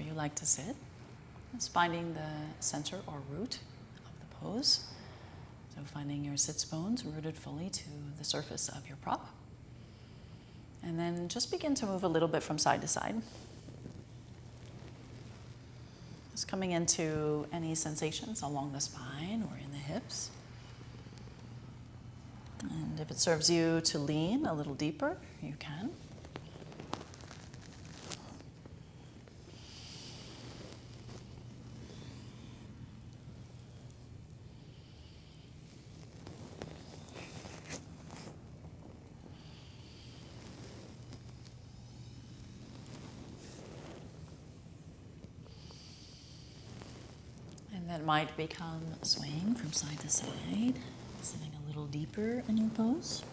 wherever you like to sit. Just finding the center or root of the pose. So finding your sits bones rooted fully to the surface of your prop. And then just begin to move a little bit from side to side. Just coming into any sensations along the spine or in the hips. And if it serves you to lean a little deeper, you can. And that might become swaying from side to side, sitting a little deeper in your pose.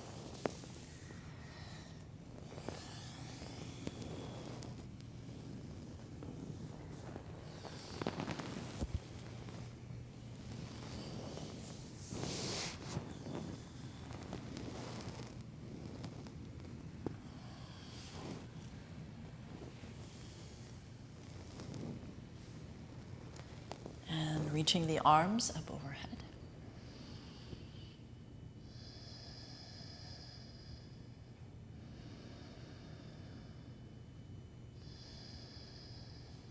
And reaching the arms up overhead.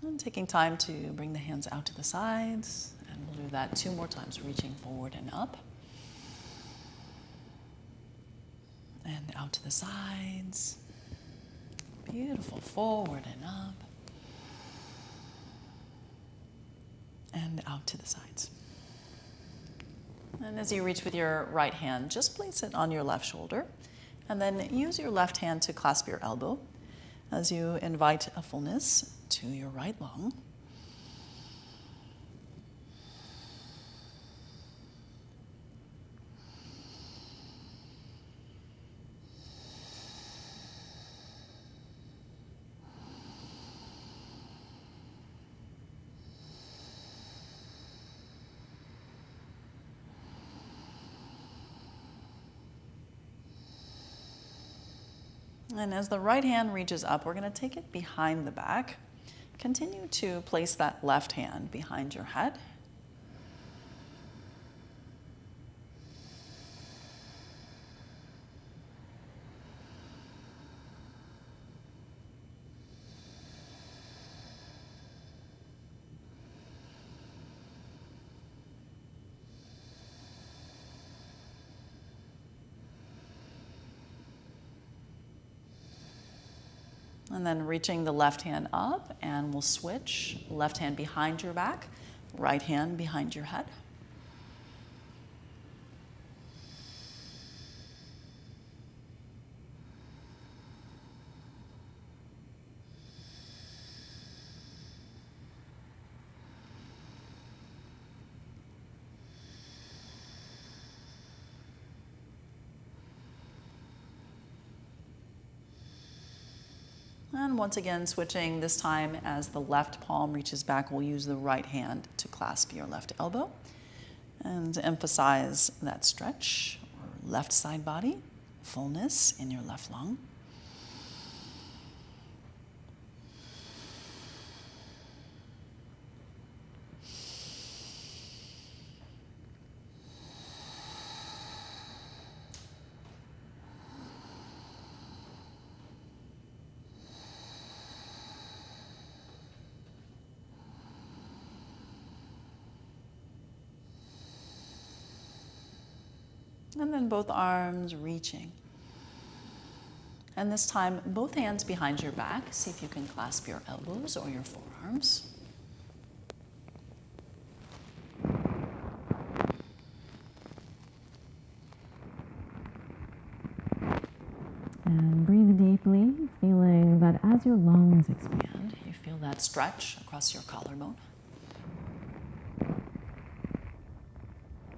And taking time to bring the hands out to the sides, and we'll do that 2 more times, reaching forward and up. And out to the sides. Beautiful, forward and up. And out to the sides. And as you reach with your right hand, just place it on your left shoulder, and then use your left hand to clasp your elbow as you invite a fullness to your right lung. And as the right hand reaches up, we're going to take it behind the back. Continue to place that left hand behind your head. And then reaching the left hand up, and we'll switch. Left hand behind your back, right hand behind your head. And once again, switching this time as the left palm reaches back, we'll use the right hand to clasp your left elbow and emphasize that stretch or left side body, fullness in your left lung. And then both arms reaching. And this time, both hands behind your back. See if you can clasp your elbows or your forearms. And breathe deeply, feeling that as your lungs expand, you feel that stretch across your collarbone.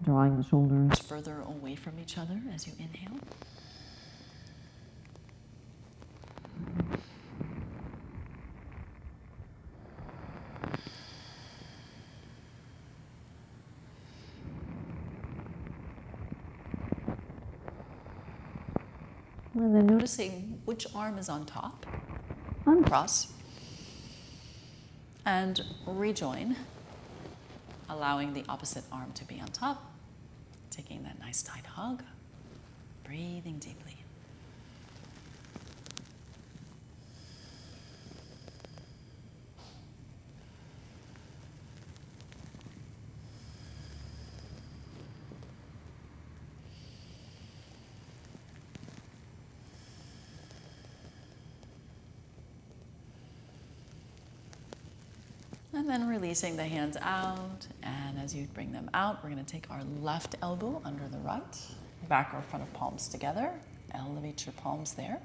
Drawing the shoulders further away from each other as you inhale. And then noticing which arm is on top. Uncross. And rejoin, allowing the opposite arm to be on top, taking that nice tight hug, breathing deeply. And then releasing the hands out. And as you bring them out, we're going to take our left elbow under the right, back or front of palms together. Elevate your palms there.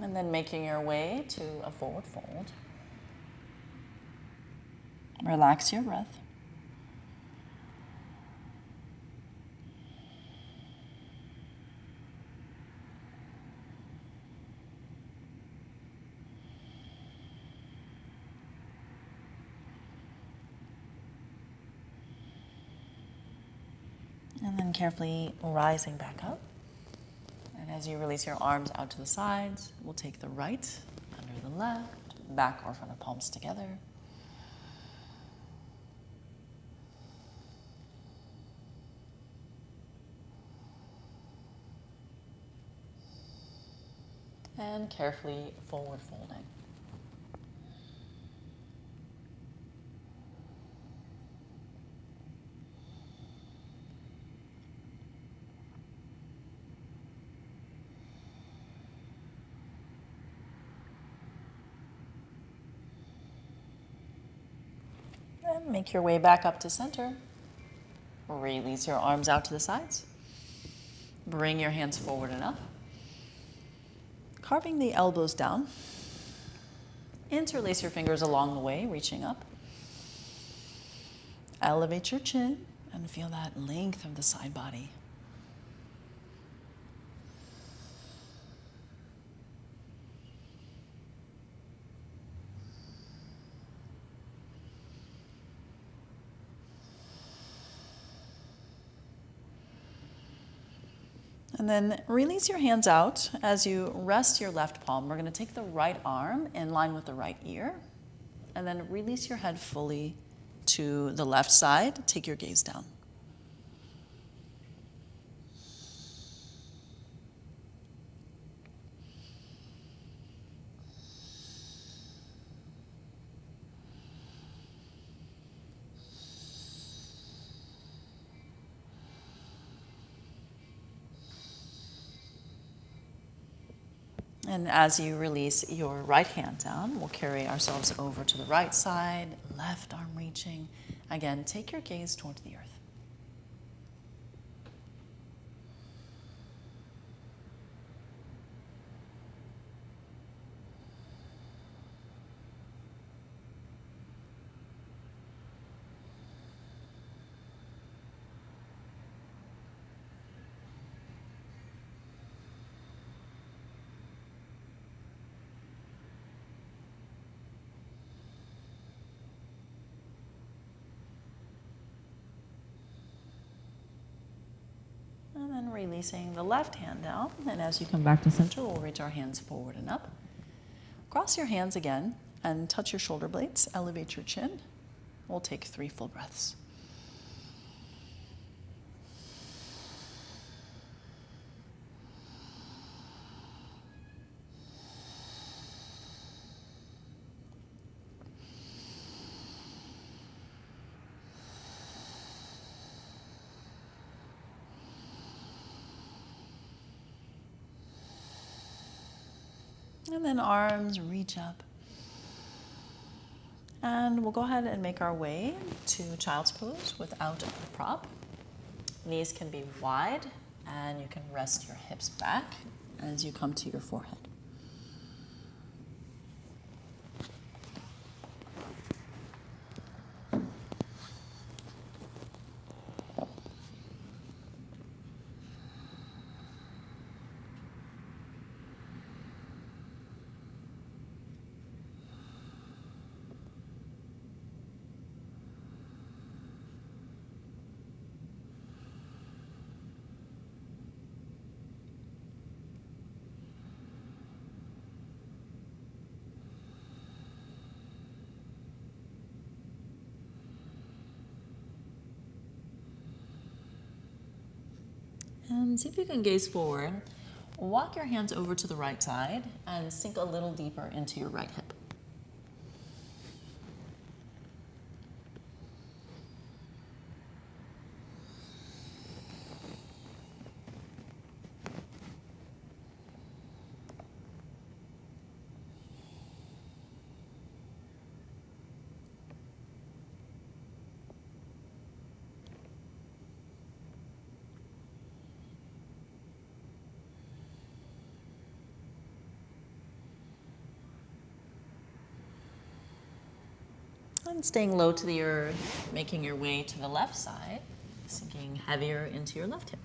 And then making your way to a forward fold. Relax your breath. And then carefully rising back up. And as you release your arms out to the sides, we'll take the right under the left, back or front of palms together. And carefully forward folding. And make your way back up to center. Release your arms out to the sides. Bring your hands forward and up. Carving the elbows down. Interlace your fingers along the way, reaching up. Elevate your chin and feel that length of the side body. And then release your hands out. As you rest your left palm, we're going to take the right arm in line with the right ear. And then release your head fully to the left side. Take your gaze down. And as you release your right hand down, we'll carry ourselves over to the right side, left arm reaching. Again, take your gaze towards the earth. And then releasing the left hand down. And as you come back to center, we'll reach our hands forward and up. Cross your hands again and touch your shoulder blades. Elevate your chin. We'll take 3 full breaths. And then arms reach up. And we'll go ahead and make our way to child's pose without a prop. Knees can be wide, and you can rest your hips back as you come to your forehead. And see if you can gaze forward. Walk your hands over to the right side and sink a little deeper into your right hip. And staying low to the earth, making your way to the left side, sinking heavier into your left hip.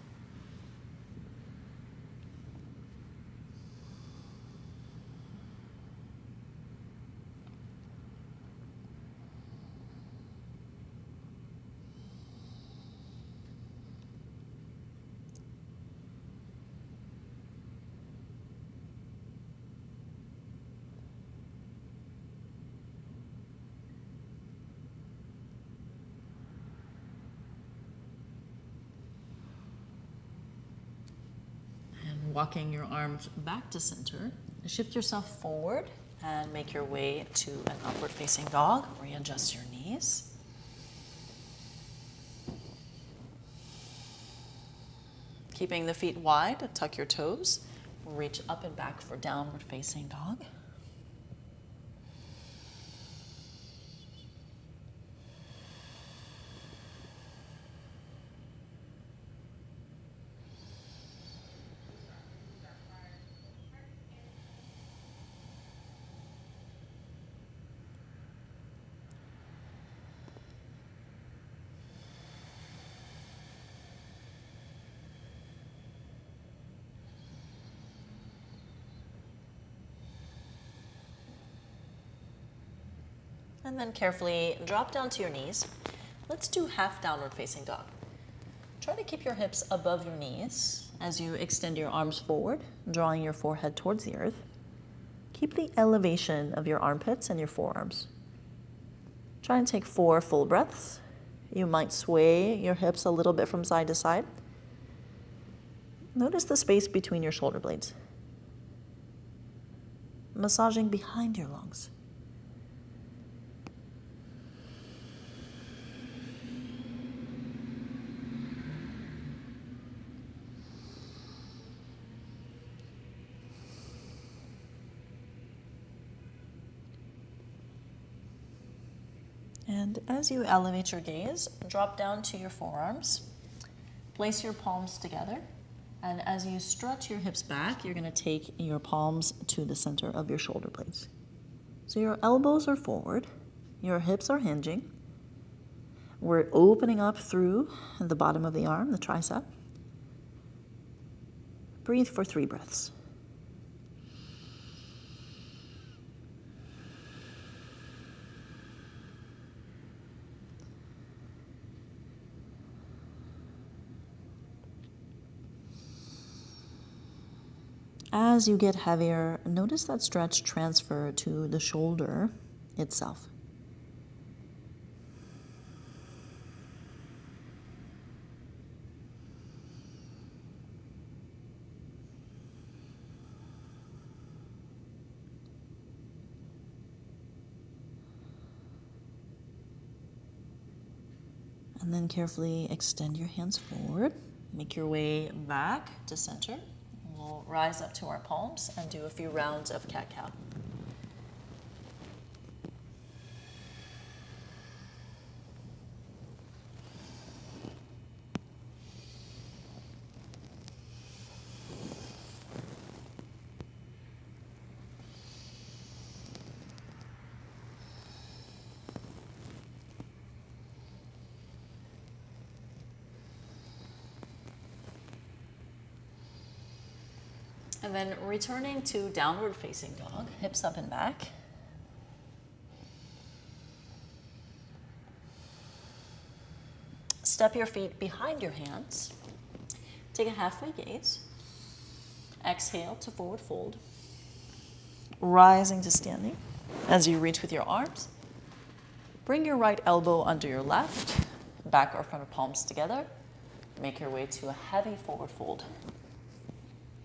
Walking your arms back to center, shift yourself forward and make your way to an upward facing dog. Readjust your knees. Keeping the feet wide, tuck your toes, reach up and back for downward facing dog. And then carefully drop down to your knees. Let's do half downward facing dog. Try to keep your hips above your knees as you extend your arms forward, drawing your forehead towards the earth. Keep the elevation of your armpits and your forearms. Try and take 4 full breaths. You might sway your hips a little bit from side to side. Notice the space between your shoulder blades. Massaging behind your lungs. And as you elevate your gaze, drop down to your forearms. Place your palms together. And as you stretch your hips back, you're going to take your palms to the center of your shoulder blades. So your elbows are forward, your hips are hinging. We're opening up through the bottom of the arm, the tricep. Breathe for 3 breaths. As you get heavier, notice that stretch transfer to the shoulder itself. And then carefully extend your hands forward. Make your way back to center. We'll rise up to our palms and do a few rounds of cat-cow. And then returning to downward facing dog, hips up and back. Step your feet behind your hands. Take a halfway gaze. Exhale to forward fold. Rising to standing. As you reach with your arms, bring your right elbow under your left, back or front of palms together. Make your way to a heavy forward fold.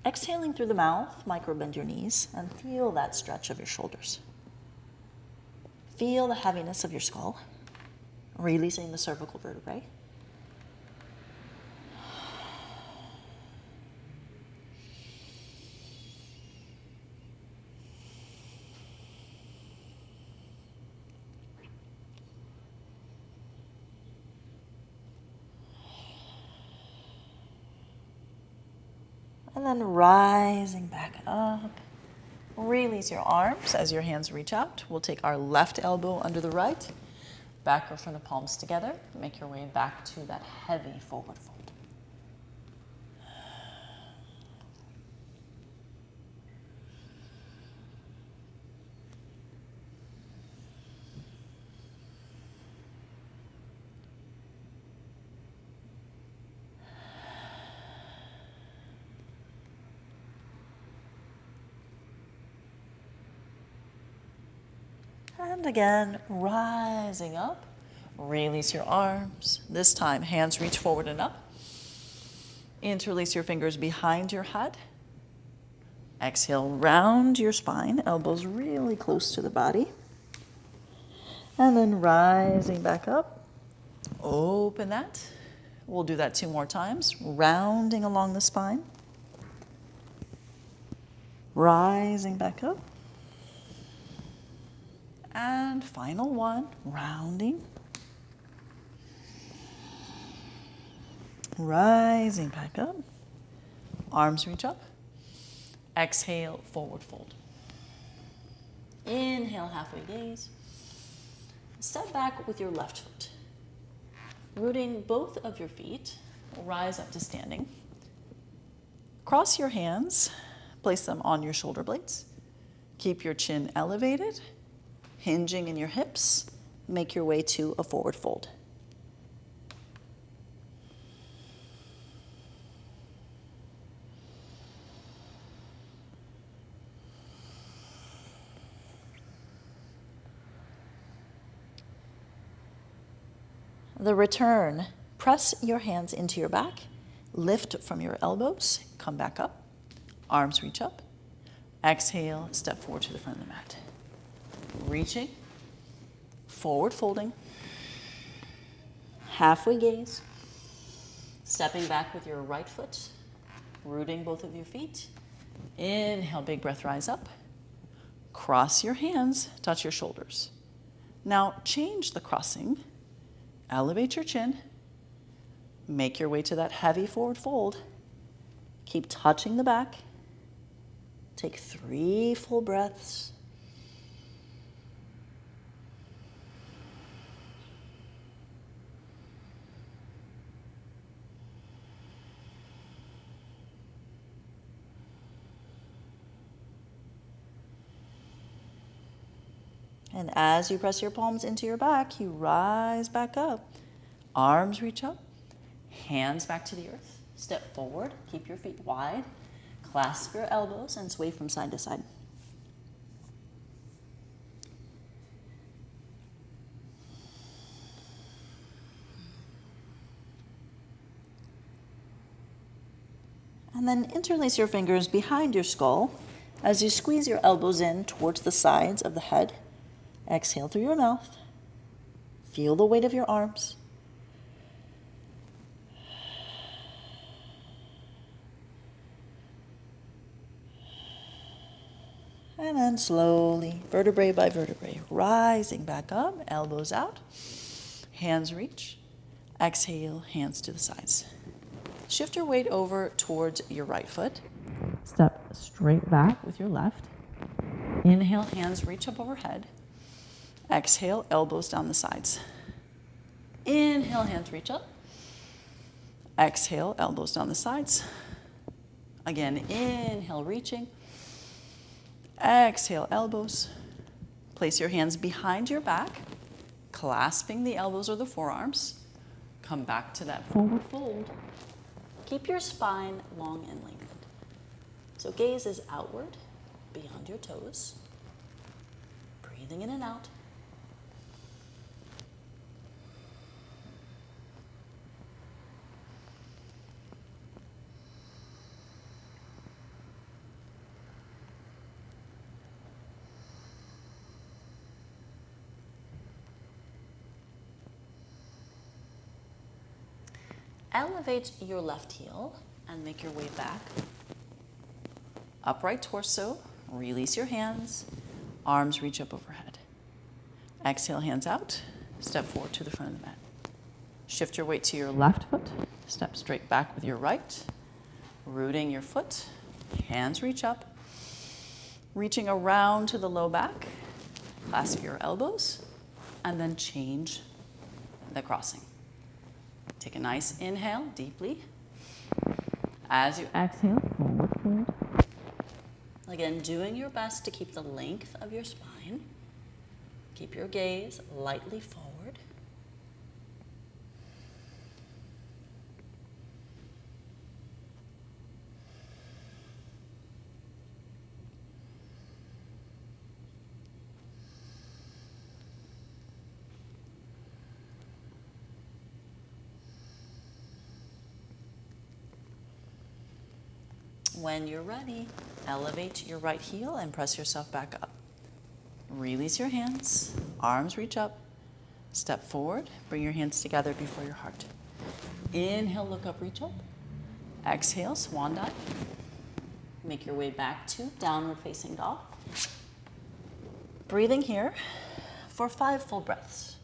Exhaling through the mouth, micro bend your knees and feel that stretch of your shoulders. Feel the heaviness of your skull, releasing the cervical vertebrae. And then rising back up. Release your arms as your hands reach out. We'll take our left elbow under the right, back or front of palms together. Make your way back to that heavy forward fold. And again, rising up, release your arms. This time, hands reach forward and up. Interlace your fingers behind your head. Exhale, round your spine, elbows really close to the body. And then rising back up, open that. We'll do that 2 more times, rounding along the spine. Rising back up. And final one, rounding. Rising back up. Arms reach up. Exhale, forward fold. Inhale, halfway gaze. Step back with your left foot. Rooting both of your feet, rise up to standing. Cross your hands, place them on your shoulder blades. Keep your chin elevated. Hinging in your hips, make your way to a forward fold. The return, press your hands into your back, lift from your elbows, come back up, arms reach up. Exhale, step forward to the front of the mat. Reaching, forward folding, halfway gaze, stepping back with your right foot, rooting both of your feet. Inhale, big breath, rise up. Cross your hands, touch your shoulders. Now change the crossing, elevate your chin, make your way to that heavy forward fold. Keep touching the back. Take 3 full breaths. And as you press your palms into your back, you rise back up. Arms reach up, hands back to the earth. Step forward, keep your feet wide. Clasp your elbows and sway from side to side. And then interlace your fingers behind your skull as you squeeze your elbows in towards the sides of the head. Exhale through your mouth. Feel the weight of your arms. And then slowly, vertebrae by vertebrae, rising back up, elbows out, hands reach. Exhale, hands to the sides. Shift your weight over towards your right foot. Step straight back with your left. Inhale, hands reach up overhead. Exhale, elbows down the sides. Inhale, hands reach up. Exhale, elbows down the sides. Again, inhale, reaching. Exhale, elbows. Place your hands behind your back, clasping the elbows or the forearms. Come back to that forward fold. Keep your spine long and lengthened. So gaze is outward, beyond your toes. Breathing in and out. elevate your left heel and make your way back. Upright torso, release your hands, arms reach up overhead. Exhale, hands out, step forward to the front of the mat. Shift your weight to your left foot, step straight back with your right, rooting your foot, hands reach up, reaching around to the low back, clasp your elbows, and then change the crossing. Take a nice inhale deeply. As you exhale, forward fold. Again, doing your best to keep the length of your spine. Keep your gaze lightly forward. When you're ready, elevate your right heel and press yourself back up. Release your hands, arms reach up, step forward, bring your hands together before your heart. Inhale, look up, reach up. Exhale, swan dive. Make your way back to downward facing dog. Breathing here for 5 full breaths.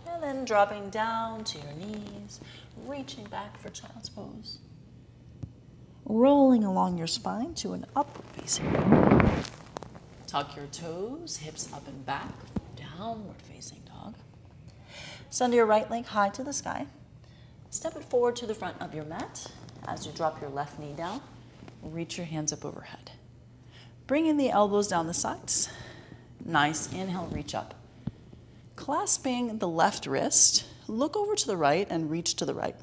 And then dropping down to your knees, reaching back for child's pose. Rolling along your spine to an upward facing dog. Tuck your toes, hips up and back, downward facing dog. Send your right leg high to the sky. Step it forward to the front of your mat. As you drop your left knee down, reach your hands up overhead. Bring in the elbows down the sides. Nice inhale, reach up. Clasping the left wrist, look over to the right and reach to the right.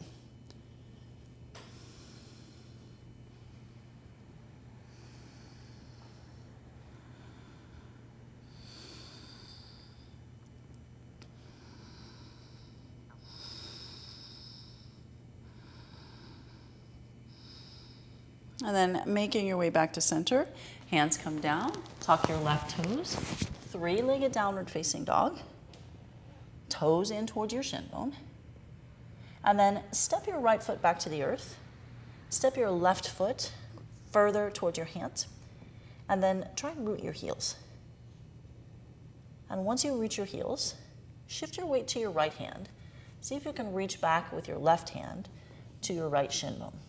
And then making your way back to center, hands come down, tuck your left toes, 3-legged downward facing dog. Toes in towards your shin bone. And then step your right foot back to the earth. Step your left foot further towards your hands. And then try and root your heels. And once you reach your heels, shift your weight to your right hand. See if you can reach back with your left hand to your right shin bone.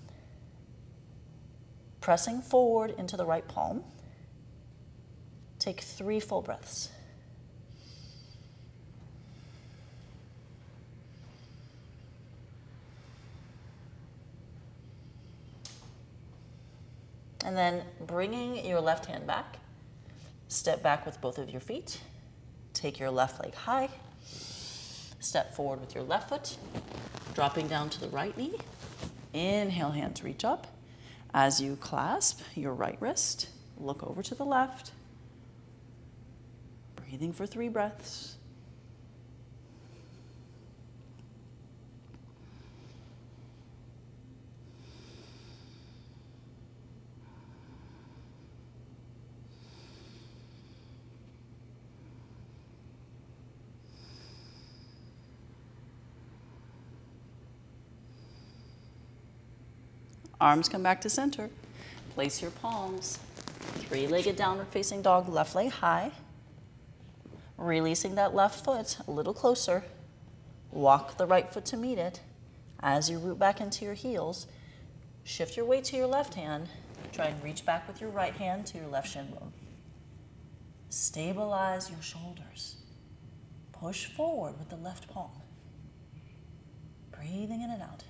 Pressing forward into the right palm. Take 3 full breaths. And then bringing your left hand back, step back with both of your feet, take your left leg high, step forward with your left foot, dropping down to the right knee. Inhale, hands reach up. As you clasp your right wrist, look over to the left, breathing for 3 breaths. Arms come back to center. Place your palms. 3-legged downward facing dog, left leg high. Releasing that left foot a little closer. Walk the right foot to meet it. As you root back into your heels, shift your weight to your left hand. Try and reach back with your right hand to your left shin bone. Stabilize your shoulders. Push forward with the left palm. Breathing in and out.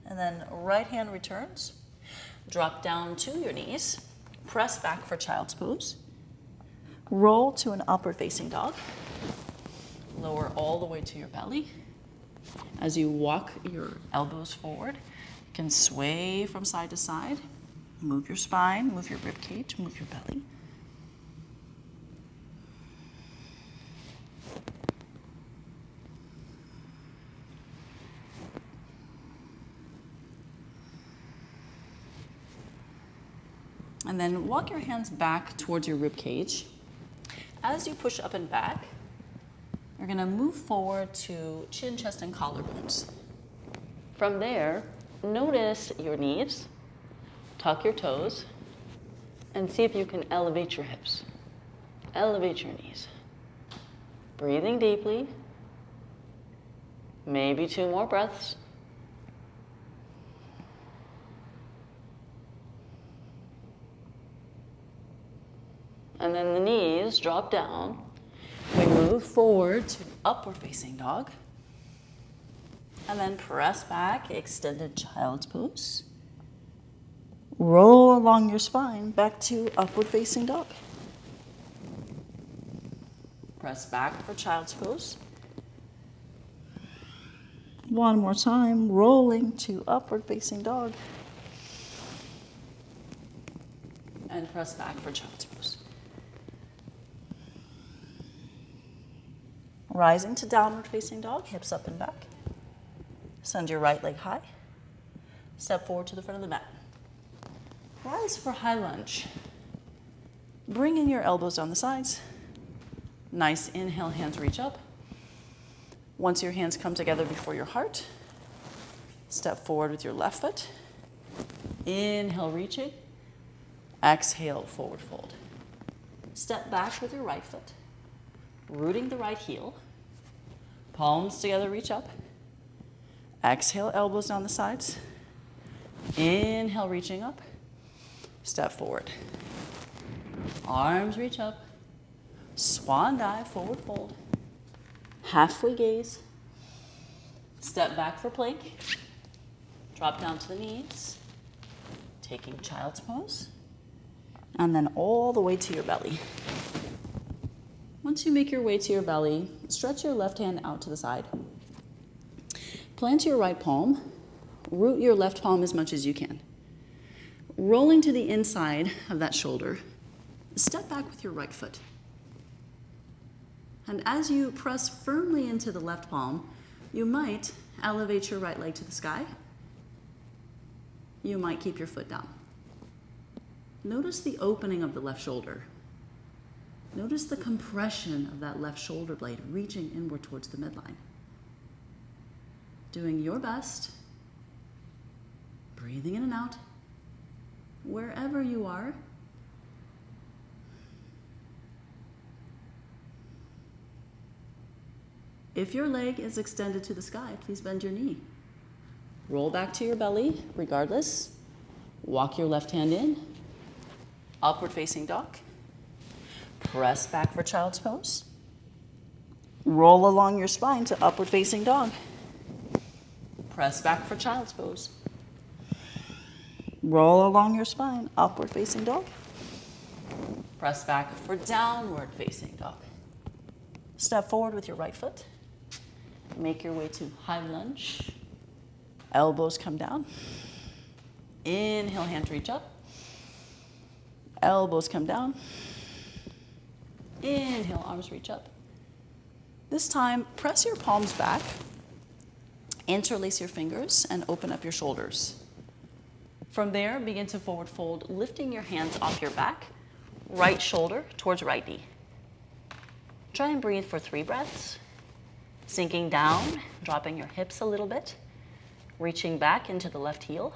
And then right hand returns. Drop down to your knees. Press back for child's pose. Roll to an upward facing dog. Lower all the way to your belly. As you walk your elbows forward, you can sway from side to side. Move your spine, move your rib cage, move your belly. And then walk your hands back towards your rib cage. As you push up and back, you're going to move forward to chin, chest, and collarbones. From there, notice your knees, tuck your toes, and see if you can elevate your hips. Elevate your knees. Breathing deeply. Maybe 2 more breaths. And then the knees drop down. We move forward to upward facing dog. And then press back, extended child's pose. Roll along your spine back to upward facing dog. Press back for child's pose. One more time, rolling to upward facing dog. And press back for child's pose. Rising to downward facing dog, hips up and back. Send your right leg high. Step forward to the front of the mat. Rise for high lunge. Bring in your elbows on the sides. Nice inhale, hands reach up. Once your hands come together before your heart, step forward with your left foot. Inhale, reaching. Exhale, forward fold. Step back with your right foot, rooting the right heel. Palms together, reach up. Exhale, elbows down the sides. Inhale, reaching up. Step forward. Arms reach up. Swan dive, forward fold. Halfway gaze. Step back for plank. Drop down to the knees. Taking child's pose. And then all the way to your belly. Once you make your way to your belly, stretch your left hand out to the side. Plant your right palm. Root your left palm as much as you can. Rolling to the inside of that shoulder, step back with your right foot. And as you press firmly into the left palm, you might elevate your right leg to the sky. You might keep your foot down. Notice the opening of the left shoulder. Notice the compression of that left shoulder blade reaching inward towards the midline. Doing your best, breathing in and out, wherever you are. If your leg is extended to the sky, please bend your knee. Roll back to your belly, regardless. Walk your left hand in. Upward facing dog. Press back for child's pose. Roll along your spine to upward facing dog. Press back for child's pose. Roll along your spine, upward facing dog. Press back for downward facing dog. Step forward with your right foot. Make your way to high lunge. Elbows come down. Inhale, hands reach up. Elbows come down. Inhale, arms reach up. This time, press your palms back, interlace your fingers, and open up your shoulders. From there, begin to forward fold, lifting your hands off your back, right shoulder towards right knee. Try and breathe for 3 breaths. Sinking down, dropping your hips a little bit, reaching back into the left heel.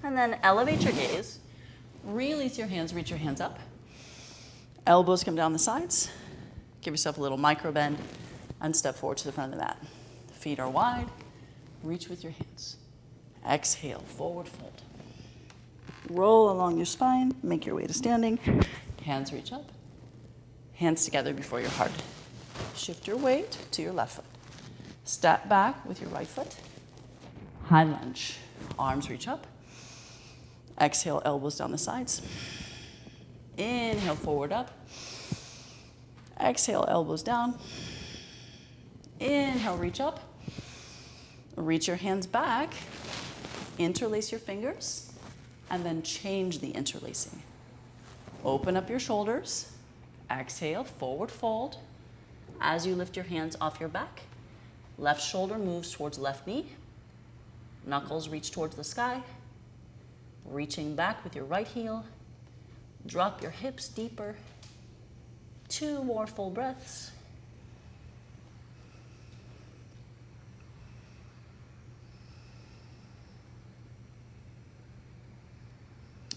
And then elevate your gaze, release your hands, reach your hands up. Elbows come down the sides. Give yourself a little micro bend and step forward to the front of the mat. Feet are wide, reach with your hands. Exhale, forward fold. Roll along your spine, make your way to standing. Hands reach up. Hands together before your heart. Shift your weight to your left foot. Step back with your right foot. High lunge. Arms reach up. Exhale, elbows down the sides. Inhale, forward up. Exhale, elbows down. Inhale, reach up. Reach your hands back. Interlace your fingers. And then change the interlacing. Open up your shoulders. Exhale, forward fold. As you lift your hands off your back, left shoulder moves towards left knee. Knuckles reach towards the sky. Reaching back with your right heel. Drop your hips deeper. 2 more full breaths.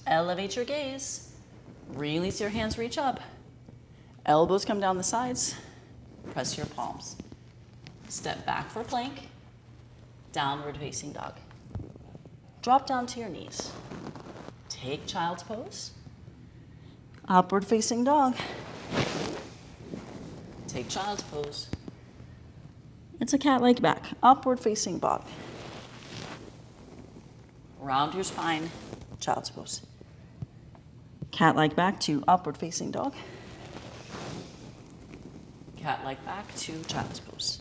Elevate your gaze. Release your hands, reach up. Elbows come down the sides. Press your palms. Step back for plank. Downward facing dog. Drop down to your knees. Take child's pose. Upward facing dog. Take child's pose. It's a cat-like back. Upward facing dog. Round your spine. Child's pose. Cat-like back to upward facing dog. Cat-like back to child's pose.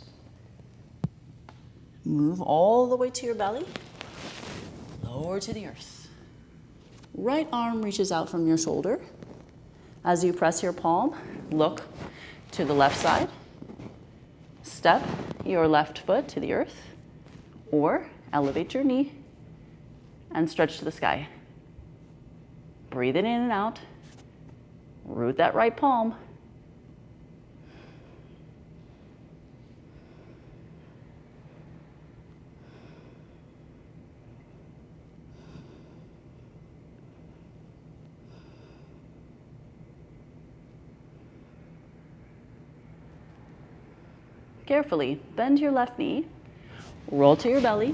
Move all the way to your belly. Lower to the earth. Right arm reaches out from your shoulder. As you press your palm, look to the left side. Step your left foot to the earth, or elevate your knee and stretch to the sky. Breathe it in and out. Root that right palm. Carefully bend your left knee, roll to your belly,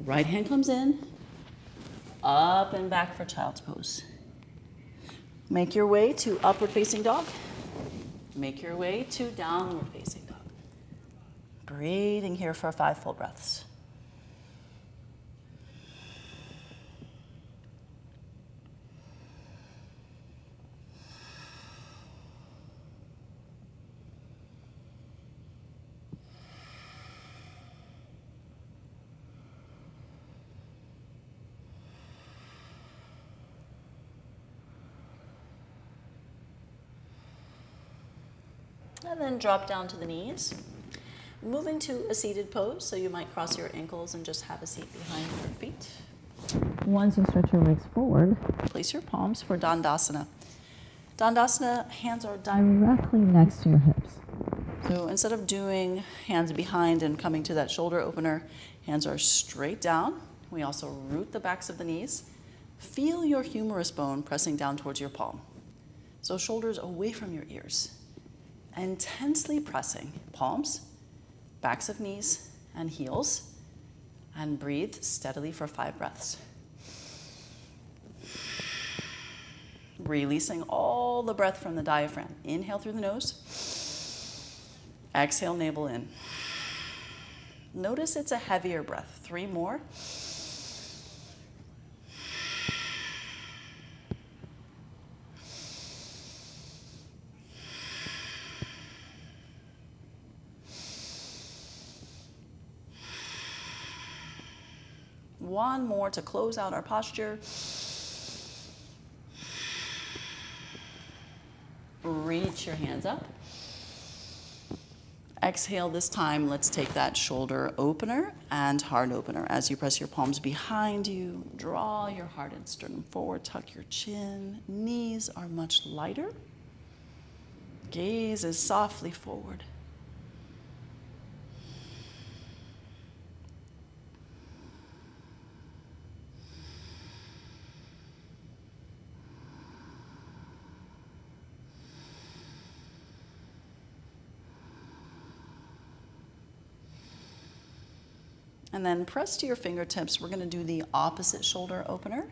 right hand comes in, up and back for child's pose. Make your way to upward facing dog. Make your way to downward facing dog. Breathing here for 5 full breaths. And then drop down to the knees. Moving to a seated pose, so you might cross your ankles and just have a seat behind your feet. Once you stretch your legs forward, place your palms for Dandasana. Dandasana, hands are directly next to your hips. So instead of doing hands behind and coming to that shoulder opener, hands are straight down. We also root the backs of the knees. Feel your humerus bone pressing down towards your palm. So shoulders away from your ears. Intensely pressing palms, backs of knees, and heels. And breathe steadily for 5 breaths. Releasing all the breath from the diaphragm. Inhale through the nose. Exhale, navel in. Notice it's a heavier breath. 3 more. One more to close out our posture. Reach your hands up. Exhale this time, let's take that shoulder opener and heart opener. As you press your palms behind you, draw your heart and sternum forward, tuck your chin. Knees are much lighter. Gaze is softly forward. And then press to your fingertips. We're going to do the opposite shoulder opener.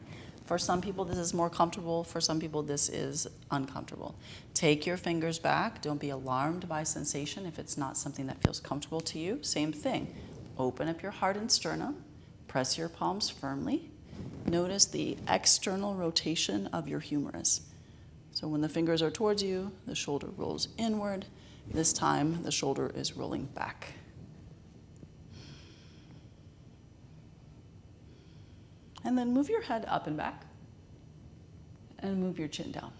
For some people, this is more comfortable. For some people, this is uncomfortable. Take your fingers back. Don't be alarmed by sensation if it's not something that feels comfortable to you. Same thing. Open up your heart and sternum. Press your palms firmly. Notice the external rotation of your humerus. So when the fingers are towards you, the shoulder rolls inward. This time, the shoulder is rolling back. And then move your head up and back. And move your chin down.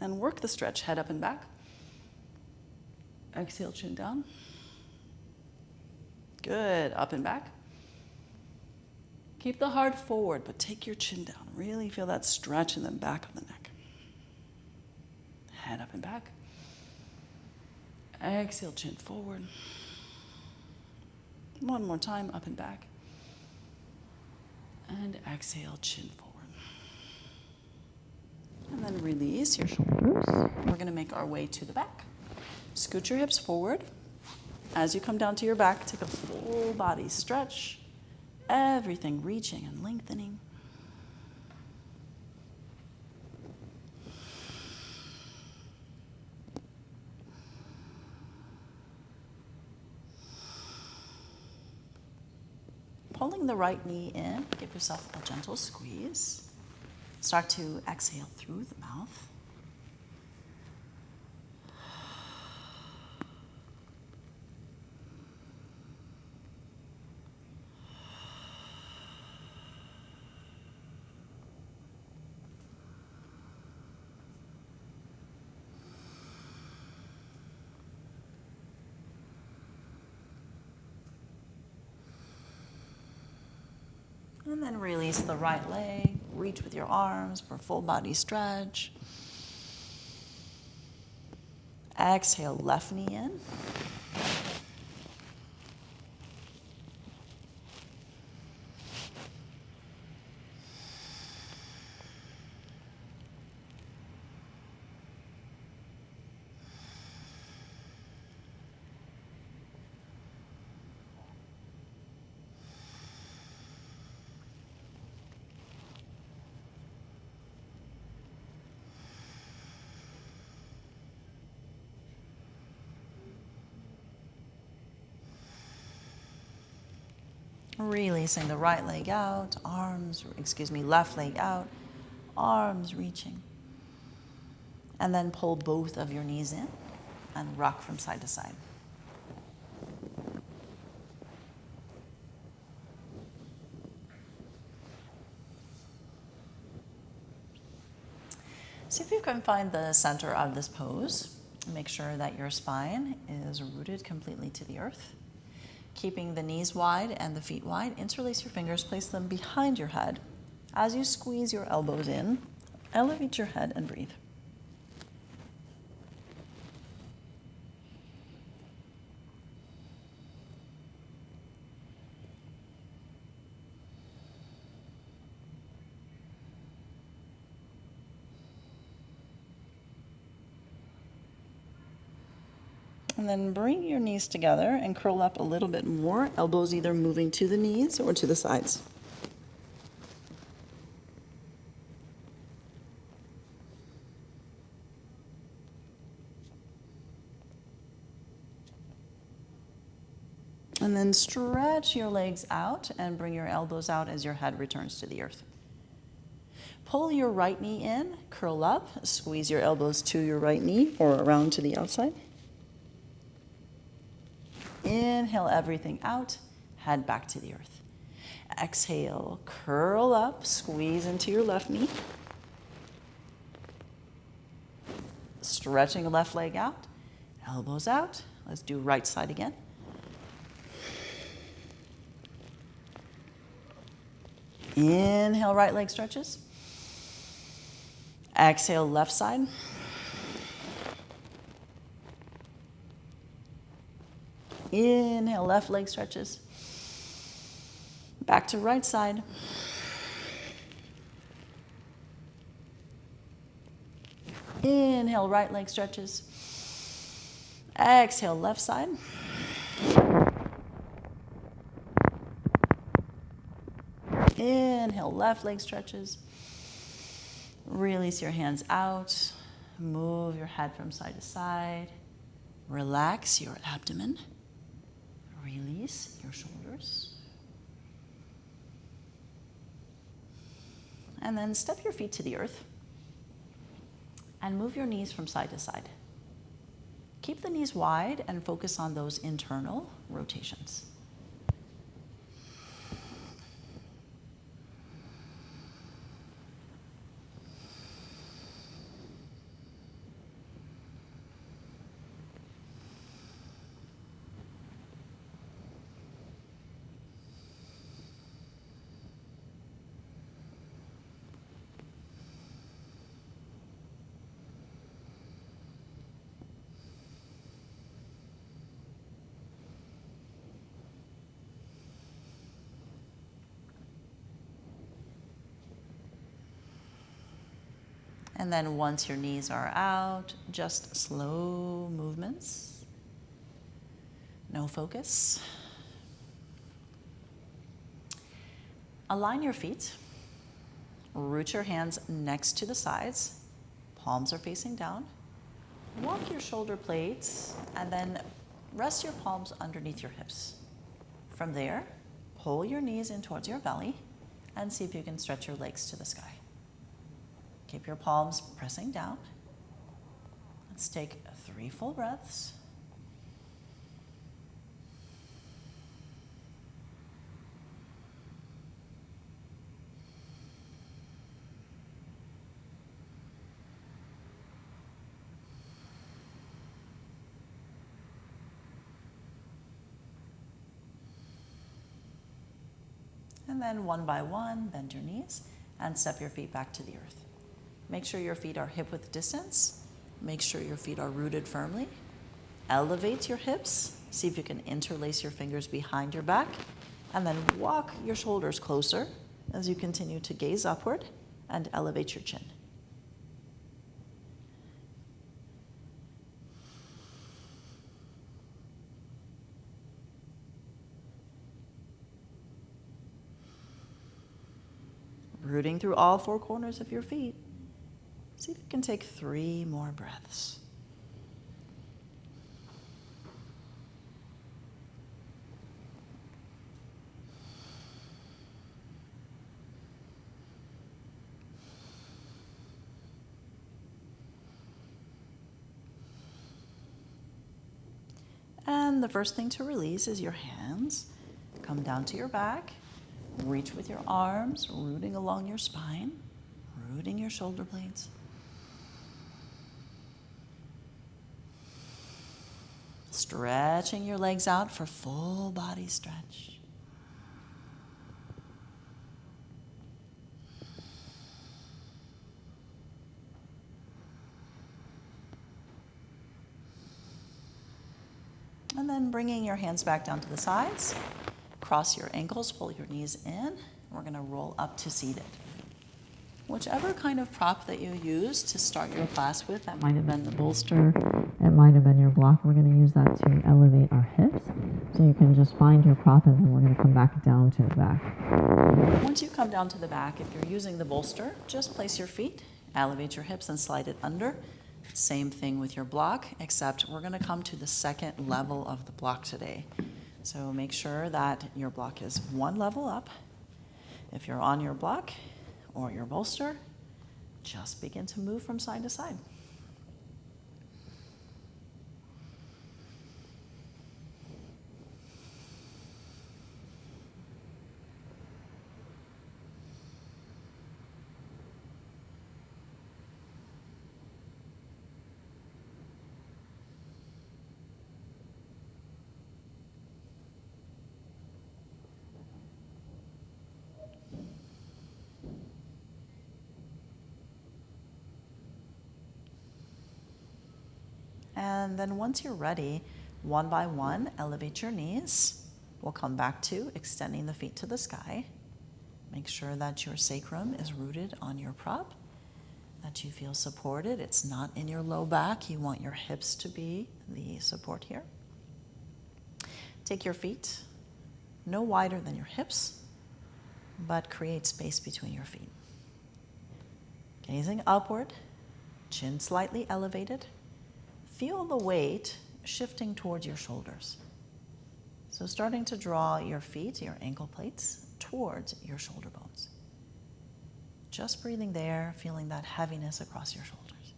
And work the stretch, head up and back. Exhale, chin down. Good, up and back. Keep the heart forward, but take your chin down. Really feel that stretch in the back of the neck. Head up and back. Exhale, chin forward. One more time, up and back. And exhale, chin forward. And then release your shoulders. We're going to make our way to the back. Scoot your hips forward. As you come down to your back, take a full body stretch. Everything reaching and lengthening. Pulling the right knee in, give yourself a gentle squeeze. Start to exhale through the mouth. And then release the right leg. Reach with your arms for full body stretch. Exhale, left knee in. Releasing the right leg out, left leg out, arms reaching. And then pull both of your knees in and rock from side to side. See if you can find the center of this pose. Make sure that your spine is rooted completely to the earth. Keeping the knees wide and the feet wide, interlace your fingers, place them behind your head. As you squeeze your elbows in, elevate your head and breathe. And then bring your knees together and curl up a little bit more, elbows either moving to the knees or to the sides. And then stretch your legs out and bring your elbows out as your head returns to the earth. Pull your right knee in, curl up, squeeze your elbows to your right knee or around to the outside. Inhale everything out, head back to the earth. Exhale, curl up, squeeze into your left knee. Stretching the left leg out, elbows out. Let's do right side again. Inhale, right leg stretches. Exhale, left side. Inhale, left leg stretches. Back to right side. Inhale, right leg stretches. Exhale, left side. Inhale, left leg stretches. Release your hands out. Move your head from side to side. Relax your abdomen. Release your shoulders. And then step your feet to the earth and move your knees from side to side. Keep the knees wide and focus on those internal rotations. And then once your knees are out, just slow movements. No focus. Align your feet. Root your hands next to the sides. Palms are facing down. Walk your shoulder blades and then rest your palms underneath your hips. From there, pull your knees in towards your belly and see if you can stretch your legs to the sky. Keep your palms pressing down. Let's take 3 full breaths. And then one by one, bend your knees and step your feet back to the earth. Make sure your feet are hip-width distance. Make sure your feet are rooted firmly. Elevate your hips. See if you can interlace your fingers behind your back. And then walk your shoulders closer as you continue to gaze upward and elevate your chin. Rooting through all 4 corners of your feet. See if you can take 3 more breaths. And the first thing to release is your hands. Come down to your back. Reach with your arms, rooting along your spine, rooting your shoulder blades. Stretching your legs out for full body stretch. And then bringing your hands back down to the sides. Cross your ankles, pull your knees in. We're going to roll up to seated. Whichever kind of prop that you use to start your class with, that might have been the bolster, it might have been your block. We're going to use that to elevate our hips. So you can just find your prop and then we're going to come back down to the back. Once you come down to the back, if you're using the bolster, just place your feet, elevate your hips and slide it under. Same thing with your block, except we're going to come to the second level of the block today. So make sure that your block is 1 level up. If you're on your block or your bolster, just begin to move from side to side. And then once you're ready, 1 by 1, elevate your knees. We'll come back to extending the feet to the sky. Make sure that your sacrum is rooted on your prop, that you feel supported. It's not in your low back. You want your hips to be the support here. Take your feet no wider than your hips. but create space between your feet. Gazing upward, chin slightly elevated. Feel the weight shifting towards your shoulders. So starting to draw your feet, your ankle plates, towards your shoulder bones. Just breathing there, feeling that heaviness across your shoulders.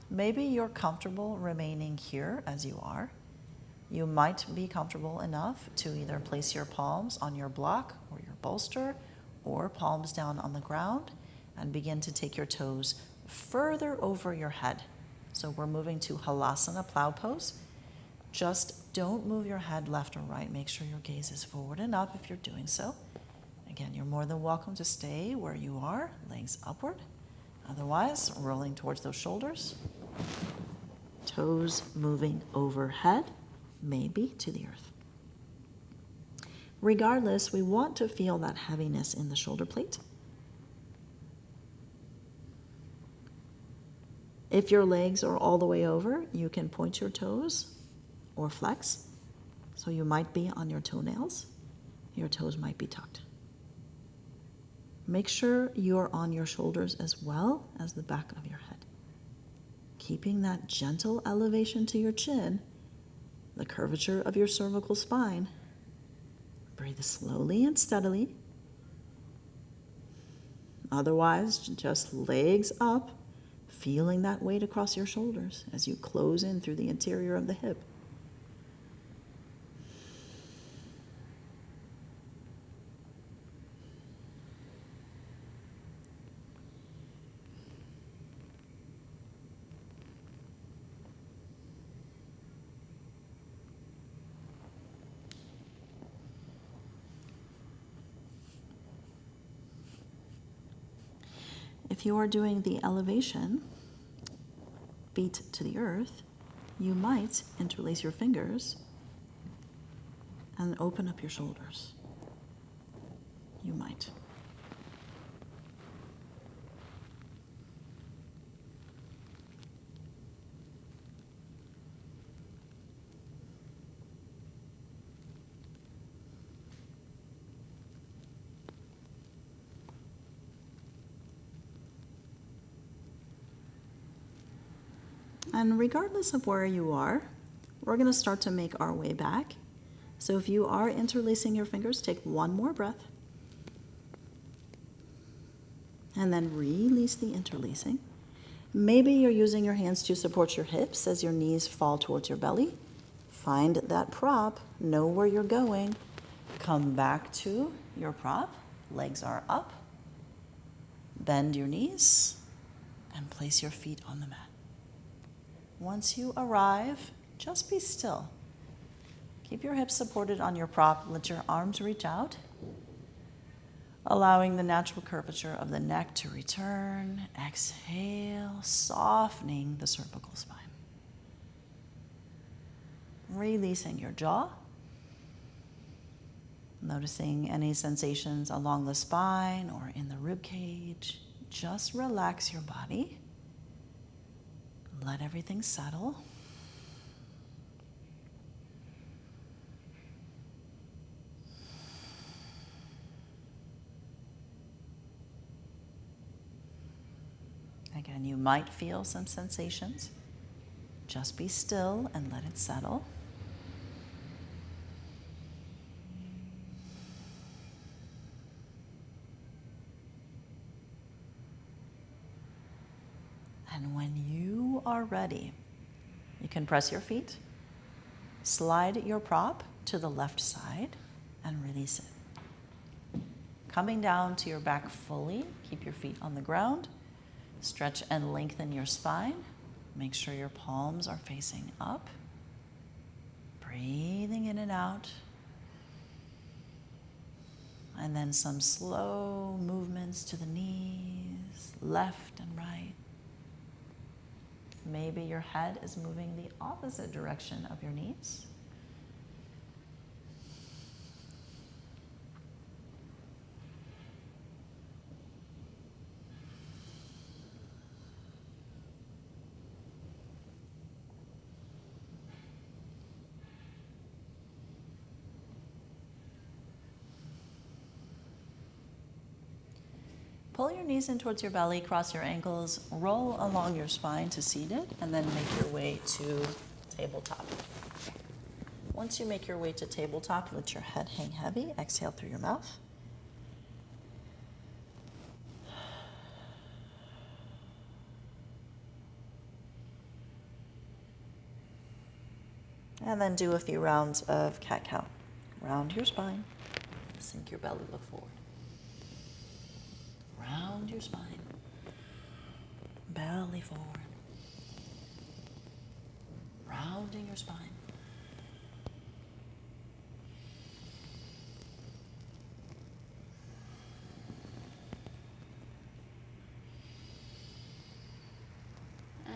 Maybe you're comfortable remaining here as you are. You might be comfortable enough to either place your palms on your block or your bolster, or palms down on the ground, and begin to take your toes further over your head. So we're moving to Halasana, plow pose. Just don't move your head left or right. Make sure your gaze is forward and up if you're doing so. Again, you're more than welcome to stay where you are, legs upward. Otherwise, rolling towards those shoulders. Toes moving overhead, maybe to the earth. Regardless, we want to feel that heaviness in the shoulder plate. If your legs are all the way over, you can point your toes or flex. So you might be on your toenails. Your toes might be tucked. Make sure you're on your shoulders as well as the back of your head. Keeping that gentle elevation to your chin, the curvature of your cervical spine. Breathe slowly and steadily. Otherwise, just legs up, feeling that weight across your shoulders as you close in through the interior of the hip. If you are doing the elevation, feet to the earth, you might interlace your fingers and open up your shoulders. You might. And regardless of where you are, we're going to start to make our way back. So if you are interlacing your fingers, take one more breath. And then release the interlacing. Maybe you're using your hands to support your hips as your knees fall towards your belly. Find that prop, know where you're going. Come back to your prop, legs are up. Bend your knees and place your feet on the mat. Once you arrive, just be still. Keep your hips supported on your prop. Let your arms reach out, allowing the natural curvature of the neck to return. Exhale, softening the cervical spine. Releasing your jaw. Noticing any sensations along the spine or in the rib cage. Just relax your body. Let everything settle. Again, you might feel some sensations. Just be still and let it settle. And when you are ready, you can press your feet, slide your prop to the left side, and release it. Coming down to your back fully, keep your feet on the ground. Stretch and lengthen your spine. Make sure your palms are facing up. Breathing in and out. And then some slow movements to the knees, left and right. Maybe your head is moving the opposite direction of your knees. Pull your knees in towards your belly, cross your ankles, roll along your spine to seated, and then make your way to tabletop. Once you make your way to tabletop, let your head hang heavy. Exhale through your mouth. And then do a few rounds of cat-cow. Round your spine. Sink your belly, look forward. Round your spine. Belly forward. Rounding your spine.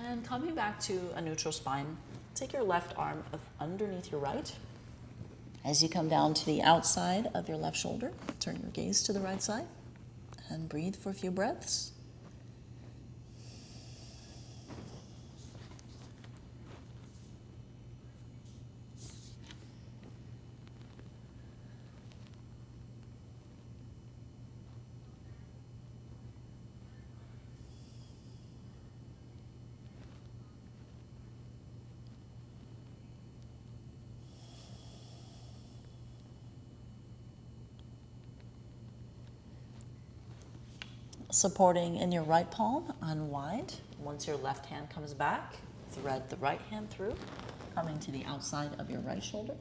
And coming back to a neutral spine, take your left arm underneath your right. As you come down to the outside of your left shoulder, turn your gaze to the right side and breathe for a few breaths. Supporting in your right palm, unwind. Once your left hand comes back, thread the right hand through, coming to the outside of your right shoulder.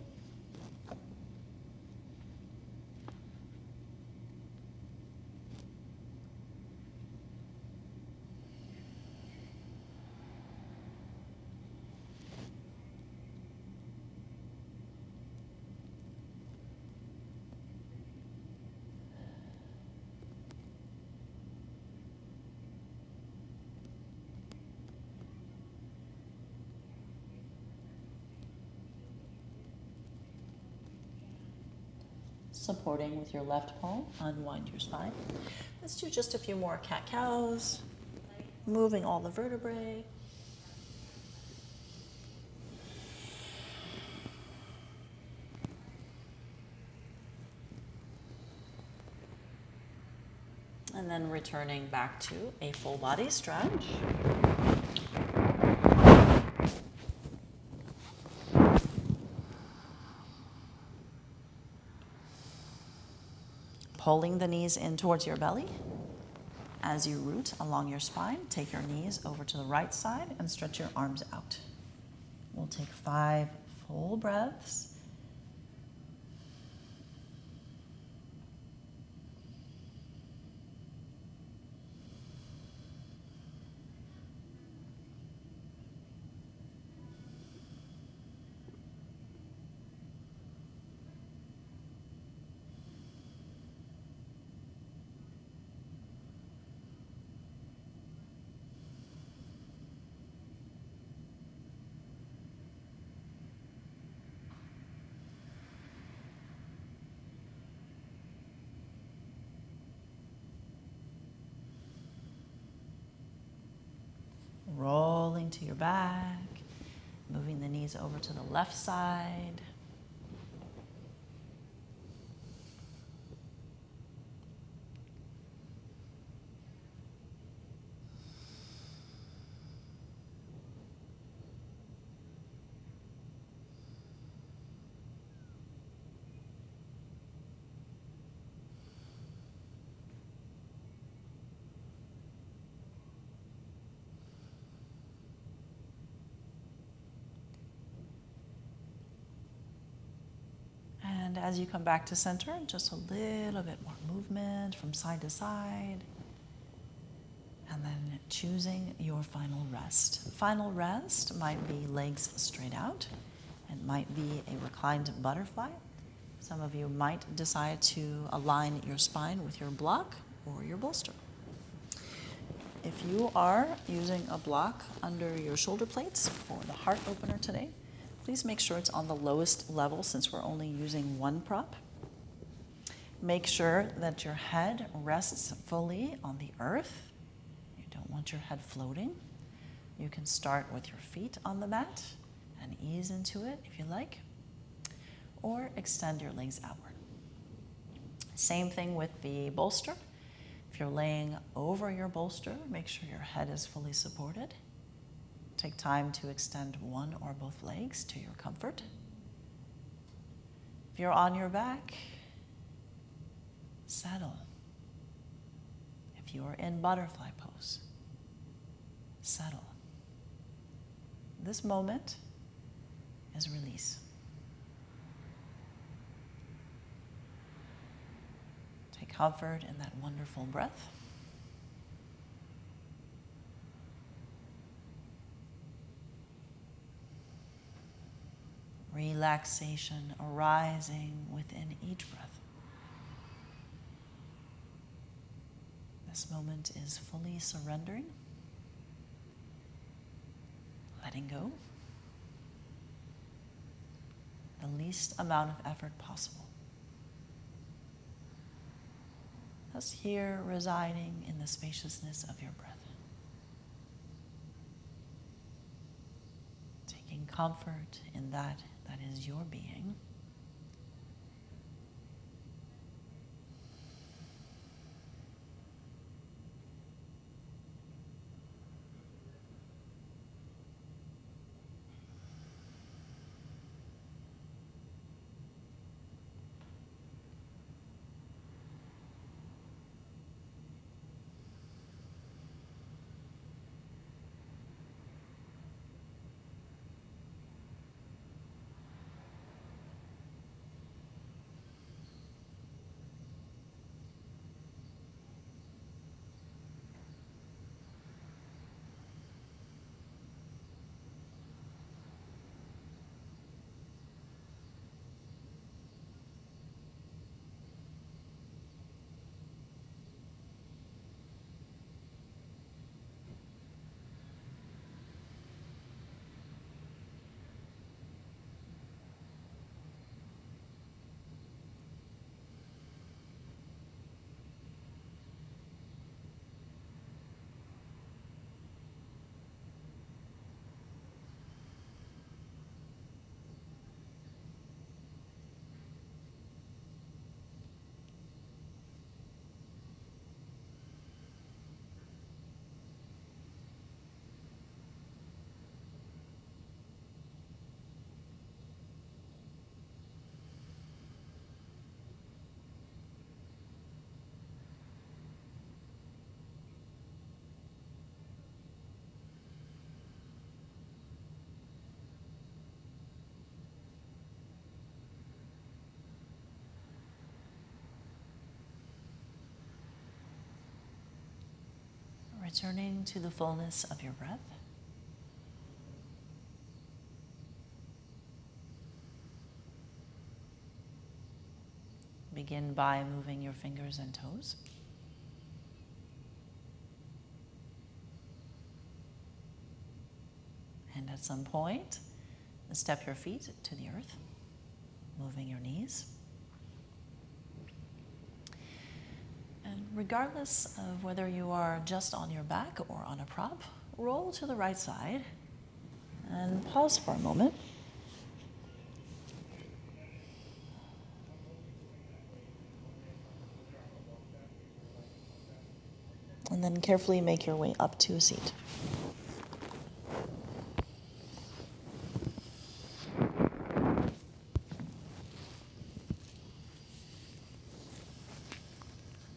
Supporting with your left palm, unwind your spine. Let's do just a few more cat-cows, moving all the vertebrae. And then returning back to a full body stretch. Pulling the knees in towards your belly. As you root along your spine, take your knees over to the right side and stretch your arms out. We'll take 5 full breaths. Rolling to your back, moving the knees over to the left side. And as you come back to center, just a little bit more movement from side to side. And then choosing your final rest. Final rest might be legs straight out. It might be a reclined butterfly. Some of you might decide to align your spine with your block or your bolster. If you are using a block under your shoulder plates for the heart opener today, please make sure it's on the lowest level since we're only using one prop. Make sure that your head rests fully on the earth. You don't want your head floating. You can start with your feet on the mat and ease into it if you like, or extend your legs outward. Same thing with the bolster. If If you're laying over your bolster, make sure your head is fully supported. Take time to extend one or both legs to your comfort. If you're on your back, settle. If you are in butterfly pose, settle. This moment is release. Take comfort in that wonderful breath. Relaxation arising within each breath. This moment is fully surrendering, letting go, the least amount of effort possible. Just here residing in the spaciousness of your breath. Taking comfort in that is your being. Returning to the fullness of your breath. Begin by moving your fingers and toes. And at some point, step your feet to the earth, moving your knees. And regardless of whether you are just on your back or on a prop, roll to the right side and pause for a moment. And then carefully make your way up to a seat.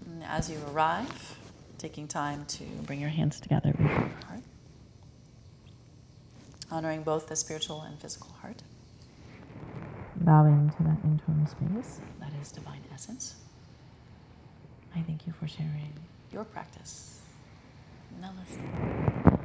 And as you arrive, taking time to bring your hands together before your heart, honoring both the spiritual and physical heart, bowing to that internal space that is divine essence. I thank you for sharing your practice. Namaste.